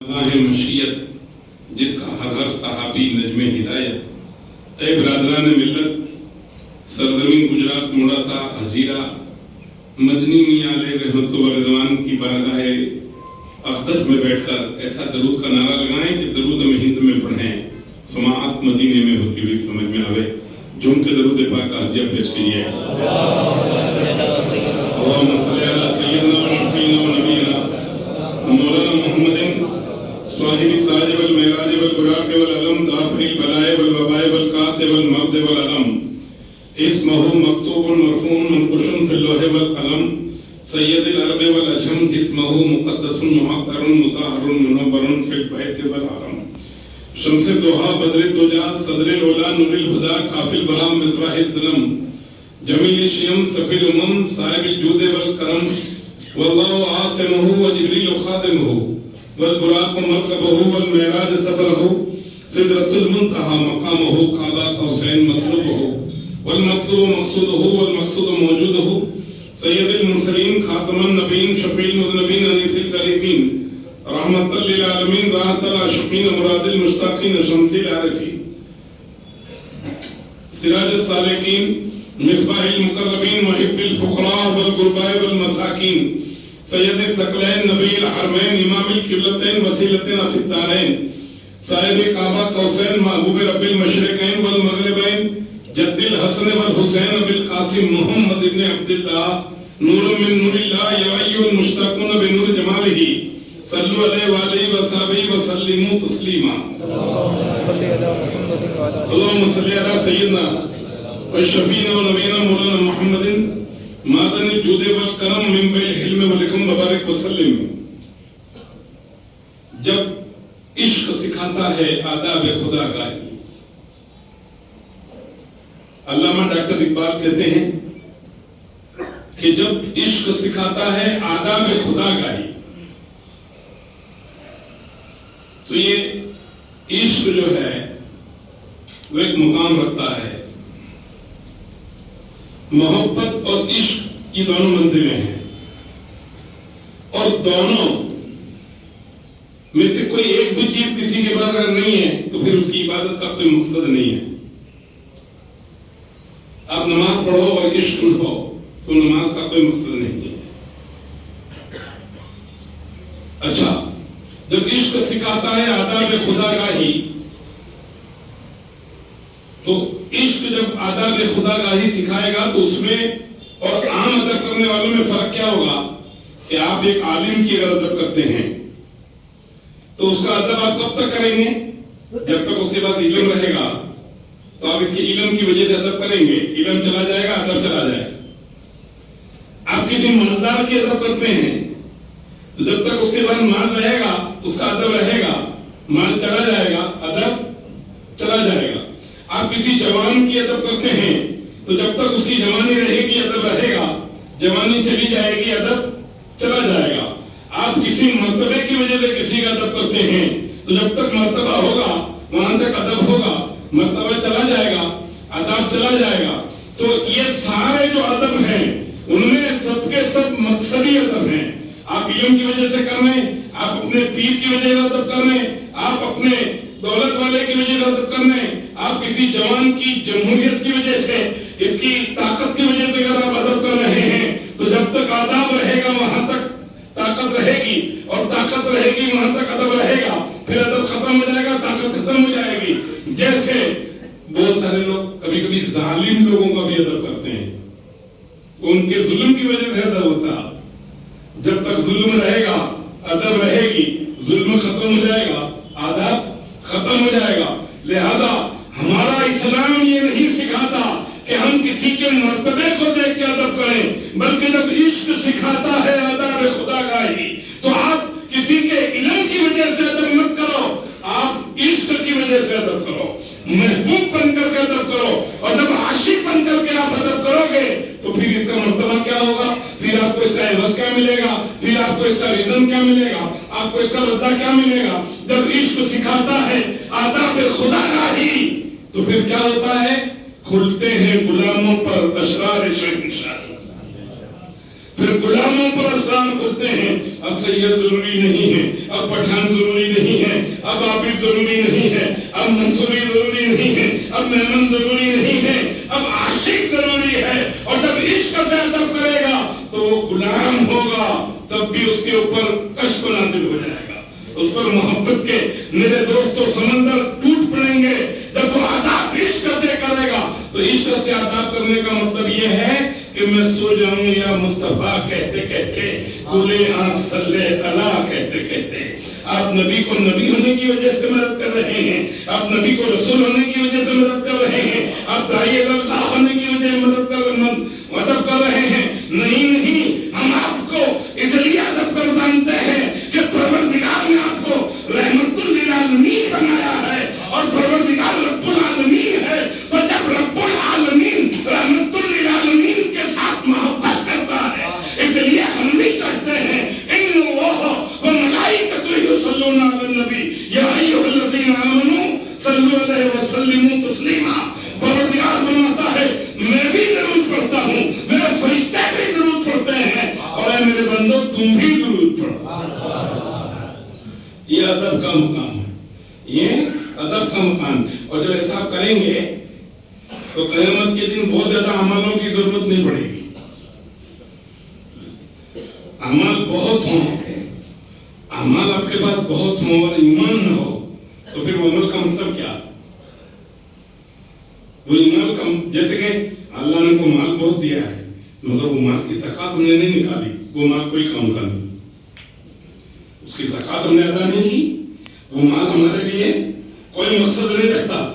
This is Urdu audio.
مشیت جس کا ہر صحابی نجم ہدایت، اے برادران ملت، سرزمین گجرات موڑاسا ہجیرہ مدنی میاں علیہ رحمت و رضوان کی بارگاہ اقدس میں بیٹھ کر ایسا درود کا نعرہ لگائیں کہ درود ہند میں پڑھیں، سماعت مدینے میں ہوتی ہوئی سمجھ میں آوے۔ جھوم کے درود پاک کا ہدیہ پیش کیجیے۔ اللہم صلی علی سیدنا و شفیعنا و نبینا مولانا محمد صاحب التاج والمعراج والبراق والعلم دافع البلاء والوباء والقات والمرض والعلم، اسمہ مکتوب مرفوع منقوش فی اللوح والقلم، سید العرب والعجم، جسمہ مقدس معطر مطہر منور فی البیت والحرم، شمس دوحا بدر الدجا صدر العلا نور الہدا کافی البرا مصباح الظلم، جمیل الشیم صفی الامم صاحب الجود والکرم، واللہ عاصمہ وجبریل خادمہ، والبراق مرکبہ والمعراج سفرہ، سدرۃ المنتہی مقامہ قاب قوسین مطلبہ، والمطلوب مقصودہ والمقصود موجودہ، سید المرسلین خاتم النبین شفیع المذنبین انیس القریبین، رحمت للعالمین راحت العاشقین مراد المشتاقین شمس العارفین، سراج السالکین مصباح المقربین محب الفقراء والغرباء والمساکین، سید الثقلین نبی الحرمین امام القبلتین وسیلتنا فی الدارین، صاحب کعبہ قوسین محبوب رب المشرقین والمغربین، جد الحسن والحسین بالقاسم محمد ابن عبداللہ، نور من نور اللہ یعی المشتاقون بنور جمالہ، صلو علیہ وآلہ وصحبہ وسلموا تسلیما۔ اللہم صلی علی سیدنا والشفینا ونبینا مولانا محمد مادن الجود والکرم من بیل حلم ولکم مبارک وسلم۔ جب عشق سکھاتا ہے آداب خدا گاہی، علامہ ڈاکٹر اقبال کہتے ہیں کہ جب عشق سکھاتا ہے آداب خدا گاہی، تو یہ عشق جو ہے وہ ایک مقام رکھتا ہے۔ محبت اور عشق یہ دونوں منزلیں ہیں، اور دونوں میں سے کوئی ایک بھی چیز کسی کے پاس اگر نہیں ہے تو پھر اس کی عبادت کا کوئی مقصد نہیں ہے۔ آپ نماز پڑھو اور عشق نہ ہو تو نماز کا کوئی مقصد نہیں ہے۔ اچھا، جب عشق سکھاتا ہے آداب خدا گاہی، تو عشق جب آداب خدا گاہی سکھائے گا تو اس میں اور عام ادب کرنے والوں میں فرق کیا ہوگا کہ آپ ایک عالم کی اگر ادب کرتے ہیں تو اس کا ادب آپ کب تک کریں گے؟ جب تک اس کے پاس علم رہے گا تو آپ اس کے علم کی وجہ سے ادب کریں گے، علم چلا جائے گا ادب چلا جائے گا۔ آپ کسی مالدار کی ادب کرتے ہیں تو جب تک اس کے پاس مال رہے گا اس کا ادب رہے گا، مال چلا جائے گا ادب چلا جائے گا۔ آپ کسی جوان کی ادب کرتے ہیں تو جب تک اس کی جوانی رہے گی ادب رہے گا، جوانی چلی جائے گی ادب چلا جائے گا۔ آپ کسی مرتبے کی وجہ سے کسی کا ادب کرتے ہیں تو جب تک مرتبہ ہوگا وہاں تک ادب ہوگا، مرتبہ چلا جائے گا ادب چلا جائے گا۔ تو یہ سارے جو ادب ہیں ان میں سب کے سب مقصدی ادب ہیں۔ آپ علم کی وجہ سے کر رہے ہیں، آپ اپنے پیر کی وجہ سے ادب کر رہے ہیں، آپ اپنے دولت والے کی وجہ سے ادب کر رہے ہیں، آپ کسی جوان کی جمہوریت کی وجہ سے، اس کی طاقت کی وجہ سے اگر آپ ادب کر رہے ہیں تو جب تک آداب رہے گا وہاں تک طاقت رہے گی، اور طاقت رہے گی وہاں تک ادب رہے گا۔ پھر ادب ختم ہو جائے گا، طاقت ختم ہو جائے گی۔ جیسے بہت سارے لوگ کبھی کبھی ظالم لوگوں کا بھی ادب کرتے ہیں، ان کے ظلم کی وجہ سے ادب ہوتا۔ جب تک ظلم رہے گا ادب رہے گی، ظلم ختم ہو جائے گا آداب ختم ہو جائے گا۔ لہذا ہمارا اسلام یہ نہیں سکھاتا کہ ہم کسی کے مرتبے کو دیکھ کے ادب کریں، بلکہ جب عشق سکھاتا ہے آداب خدا گاہی تو آپ کسی کے علم کی وجہ سے ادب مت کرو، آپ عشق کی وجہ سے ادب کرو، محبوب بن کر کے ادب کرو۔ اور جب عاشق بن کر کے آپ ادب کرو گے تو پھر اس کا مرتبہ کیا ہوگا، پھر آپ کو اس کا عوض کیا ملے گا، پھر آپ کو اس کا ریزن کیا ملے گا، آپ کو اس کا بدلہ کیا ملے گا۔ جب عشق سکھاتا ہے آداب خدا گاہی تو پھر کیا ہوتا ہے، کھلتے ہیں غلاموں پر اسرار شہنشاہی۔ پھر غلاموں پر اسرار کھلتے ہیں. اب سید ضروری نہیں ہے, اب پٹھان ضروری نہیں ہے, اب عابد ضروری نہیں ہے, اب منصوری ضروری نہیں ہے, اب میمن ضروری نہیں ہے, اب عاشق ضروری ہے. اور جب عشق سے ادب کرے گا تو وہ غلام ہوگا, تب بھی اس کے اوپر کشف نازل ہو جائے گا, اس پر محبت کے میرے دوستوں سمندر ٹوٹ پڑیں گے. جب وہ ادب عشق سے کرے گا تو عشق سے ادب کرنے کا مطلب یہ ہے کہ میں سو جاؤں یا مصطفیٰ کہتے کہتے, کھلے آنکھ صلی اللہ کہتے کہتے. آپ نبی کو نبی ہونے کی وجہ سے مدد کر رہے ہیں, آپ نبی کو رسول ہونے کی وجہ سے مدد کر رہے ہیں, آپ داعی اللہ ہونے کی وجہ سے مدد کر رہے ہیں. نہیں, ہم آپ کو اس لیے ادب کر جانتے ہیں کہ پروردگار نے آپ کو رحمت للعالمین بنایا ہے, اور پروردگار رب العالمین ہے. تو جب رب العالمین رحمت للعالمین کے ساتھ محبت کرتا ہے, اس لیے ہم بھی کہتے ہیں ان اللہ و ملائکتہ یصلون علی النبی یا ایھا الذین آمنوا صلوا علیہ وسلموا تسلیما. پروردگار فرماتا ہے میں بھی درود پڑھتا ہوں, میرے فرشتے بھی درود پڑھتے ہیں, اور اے میرے بندو تم بھی درود پڑھو. یہ ادب کا مقام, یہ ادب کا مقام. اور جب ایسا آپ کریں گے تو قیامت کے دن بہت زیادہ اعمالوں کی ضرورت نہیں پڑے گی. اعمال بہت ہوں, اعمال آپ کے پاس بہت ہوں اور ایمان نہ ہو تو پھر وہ عمل کا مطلب کیا؟ وہ ایمان کا, جیسے کہ اللہ نے کو مال بہت دیا ہے مگر وہ مال کی زکات ہم نے نہیں نکالی, وہ مال کوئی کام کا نہیں, اس کی زکات ہم نے ادا نہیں کی, وہ مال ہمارے لیے کوئی مقصد نہیں رکھتا.